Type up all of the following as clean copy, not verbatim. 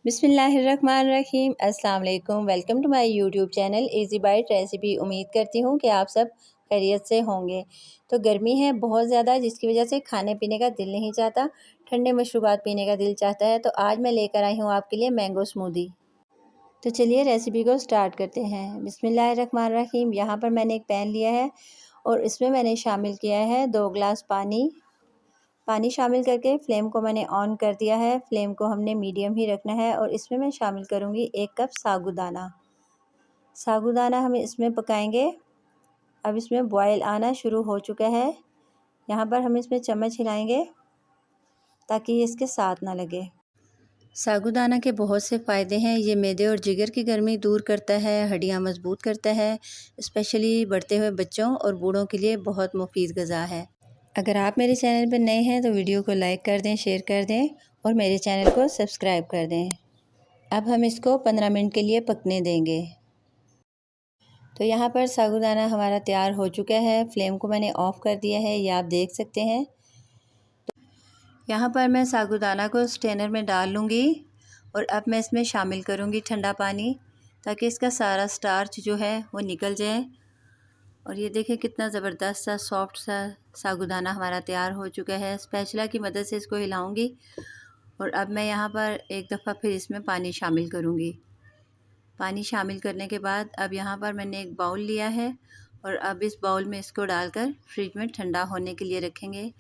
बिस्मिल्लाहिर्रहमानिर्रहीम। अस्सलाम वालेकुम। Welcome to my YouTube channel easy bite recipe. उम्मीद करती हूँ कि आप सब खैरियत से होंगे। तो गर्मी है बहुत ज़्यादा, जिसकी वजह से खाने पीने का दिल नहीं चाहता, ठंडे मशरूबात पीने का दिल चाहता है। तो आज मैं लेकर आई हूँ आपके लिए मैंगो स्मूदी। तो चलिए रेसिपी को स्टार्ट करते हैं। बिस्मिल्लाहिर्रहमानिर्रहीम। यहाँ पर मैंने एक पैन लिया है और इसमें मैंने शामिल किया है 2 गिलास पानी शामिल करके फ्लेम को मैंने ऑन कर दिया है। फ्लेम को हमने मीडियम ही रखना है और इसमें मैं शामिल करूँगी 1 कप साबूदाना हम इसमें पकाएंगे। अब इसमें बॉयल आना शुरू हो चुका है। यहाँ पर हम इसमें चम्मच हिलाएंगे ताकि ये इसके साथ ना लगे। साबूदाना के बहुत से फ़ायदे हैं। ये मैदे और जिगर की गर्मी दूर करता है, हड्डियाँ मजबूत करता है। स्पेशली बढ़ते हुए बच्चों और बूढ़ों के लिए बहुत मुफीद ग़िज़ा है। अगर आप मेरे चैनल पर नए हैं तो वीडियो को लाइक कर दें, शेयर कर दें और मेरे चैनल को सब्सक्राइब कर दें। अब हम इसको 15 मिनट के लिए पकने देंगे। तो यहाँ पर साबूदाना हमारा तैयार हो चुका है। फ्लेम को मैंने ऑफ़ कर दिया है, ये आप देख सकते हैं। यहाँ पर मैं साबूदाना को स्ट्रेनर में डाल लूँगी और अब मैं इसमें शामिल करूँगी ठंडा पानी, ताकि इसका सारा स्टार्च जो है वो निकल जाए। और ये देखें कितना ज़बरदस्त सा सॉफ्ट सा साबूदाना हमारा तैयार हो चुका है। स्पैचुला की मदद से इसको हिलाऊंगी और अब मैं यहाँ पर एक दफ़ा फिर इसमें पानी शामिल करूँगी। पानी शामिल करने के बाद अब यहाँ पर मैंने एक बाउल लिया है और अब इस बाउल में इसको डालकर फ्रिज में ठंडा होने के लिए रखेंगे।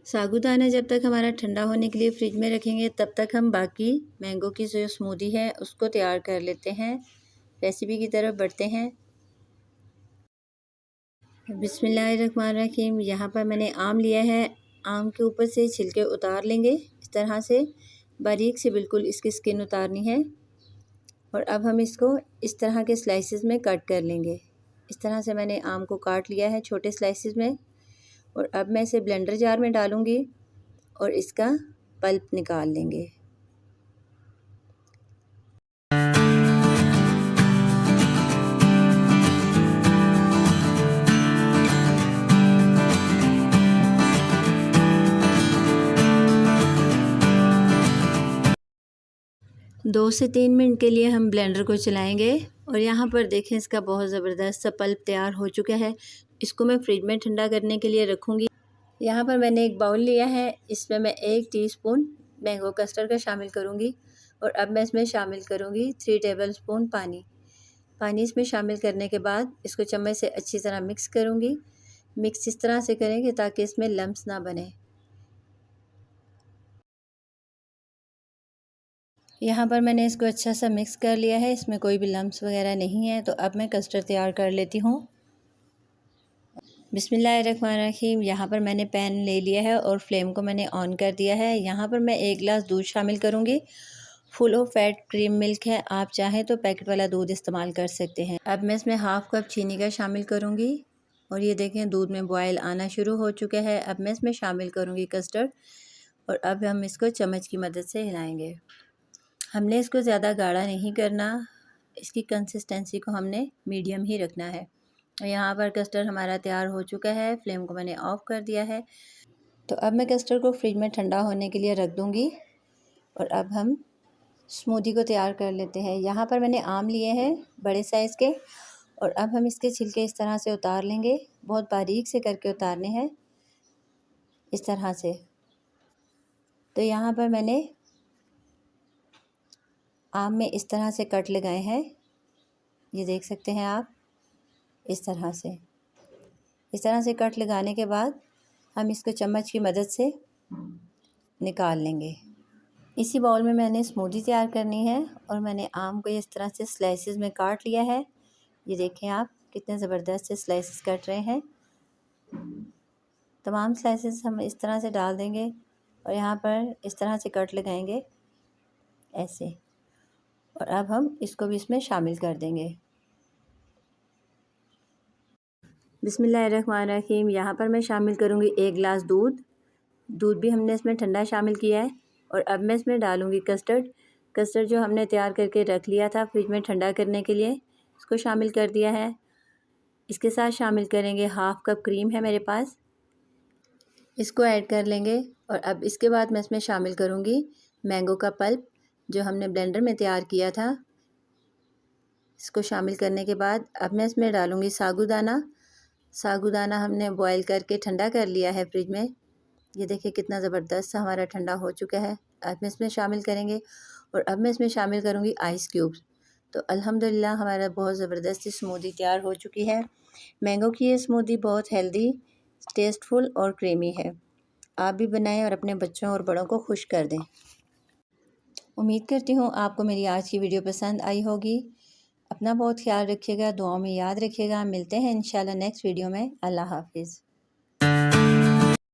साबूदाना जब तक हमारा ठंडा होने के लिए फ्रिज में रखेंगे, तब तक हम बाकी मैंगो की जो स्मूदी है उसको तैयार कर लेते हैं। रेसिपी की तरफ बढ़ते हैं। बिस्मिल्लाहिर्रहमानिर्रहीम। यहाँ पर मैंने आम लिया है। आम के ऊपर से छिलके उतार लेंगे इस तरह से, बारीक से बिल्कुल इसकी स्किन उतारनी है। और अब हम इसको इस तरह के स्लाइसेस में कट कर लेंगे। इस तरह से मैंने आम को काट लिया है छोटे स्लाइसेस में। और अब मैं इसे ब्लेंडर जार में डालूँगी और इसका पल्प निकाल लेंगे। 2 से 3 मिनट के लिए हम ब्लेंडर को चलाएंगे। और यहाँ पर देखें इसका बहुत ज़बरदस्त सा पल्प तैयार हो चुका है। इसको मैं फ्रिज में ठंडा करने के लिए रखूँगी। यहाँ पर मैंने एक बाउल लिया है, इसमें मैं 1 टीस्पून मैंगो कस्टर्ड का शामिल करूँगी और अब मैं इसमें शामिल करूँगी 3 टेबलस्पून पानी। पानी इसमें शामिल करने के बाद इसको चम्मच से अच्छी तरह मिक्स करूँगी। मिक्स इस तरह से करेंगे ताकि इसमें लम्प्स ना बने। यहाँ पर मैंने इसको अच्छा सा मिक्स कर लिया है, इसमें कोई भी लम्प्स वगैरह नहीं है। तो अब मैं कस्टर्ड तैयार कर लेती हूँ। बिस्मिल्लाहिर्रहमानिर्रहीम। यहाँ पर मैंने पैन ले लिया है और फ्लेम को मैंने ऑन कर दिया है। यहाँ पर मैं 1 गिलास दूध शामिल करूँगी। Full of fat cream milk है, आप चाहें तो पैकेट वाला दूध इस्तेमाल कर सकते हैं। अब मैं इसमें हाफ़ कप चीनी का शामिल करूँगी और ये देखें दूध में बॉयल आना शुरू हो चुका है। अब मैं इसमें शामिल करूँगी कस्टर्ड और अब हम इसको चम्मच की मदद से हिलाएँगे। हमने इसको ज़्यादा गाढ़ा नहीं करना, इसकी कंसिस्टेंसी को हमने मीडियम ही रखना है। यहाँ पर कस्टर्ड हमारा तैयार हो चुका है। फ्लेम को मैंने ऑफ़ कर दिया है। तो अब मैं कस्टर्ड को फ्रिज में ठंडा होने के लिए रख दूँगी और अब हम स्मूदी को तैयार कर लेते हैं। यहाँ पर मैंने आम लिए हैं बड़े साइज़ के और अब हम इसके छिलके इस तरह से उतार लेंगे। बहुत बारीक से करके उतारने हैं इस तरह से। तो यहाँ पर मैंने आम में इस तरह से कट लगाए हैं, ये देख सकते हैं आप। इस तरह से कट लगाने के बाद हम इसको चम्मच की मदद से निकाल लेंगे। इसी बाउल में मैंने स्मूदी तैयार करनी है और मैंने आम को इस तरह से स्लाइसेस में काट लिया है। ये देखें आप कितने ज़बरदस्त से स्लाइसेस कट रहे हैं। तमाम स्लाइसेस हम इस तरह से डाल देंगे और यहाँ पर इस तरह से कट लगाएंगे ऐसे। और अब हम इसको भी इसमें शामिल कर देंगे। बिस्मिल्लाहिर्रहमानिर्रहीम। यहाँ पर मैं शामिल करूँगी 1 गिलास दूध भी हमने इसमें ठंडा शामिल किया है। और अब मैं इसमें डालूँगी कस्टर्ड जो हमने तैयार करके रख लिया था फ्रिज में ठंडा करने के लिए, इसको शामिल कर दिया है। इसके साथ शामिल करेंगे हाफ़ कप क्रीम है मेरे पास, इसको ऐड कर लेंगे। और अब इसके बाद मैं इसमें शामिल करूँगी मैंगो का पल्प। जो हमने ब्लेंडर में तैयार किया था। इसको शामिल करने के बाद अब मैं इसमें डालूँगी साबूदाना। साबूदाना हमने बॉईल करके ठंडा कर लिया है फ्रिज में। ये देखिए कितना ज़बरदस्त सा हमारा ठंडा हो चुका है। अब मैं इसमें शामिल करेंगे और अब मैं इसमें शामिल करूँगी आइस क्यूब्स। तो अल्हम्दुलिल्लाह हमारा बहुत ज़बरदस्त स्मूदी तैयार हो चुकी है। मैंगो की ये स्मूदी बहुत हेल्दी, टेस्टफुल और क्रीमी है। आप भी बनाएं और अपने बच्चों और बड़ों को खुश कर दें। उम्मीद करती हूँ आपको मेरी आज की वीडियो पसंद आई होगी। अपना बहुत ख्याल रखिएगा, दुआओं में याद रखिएगा। मिलते हैं इंशाल्लाह नेक्स्ट वीडियो में। अल्लाह हाफिज़।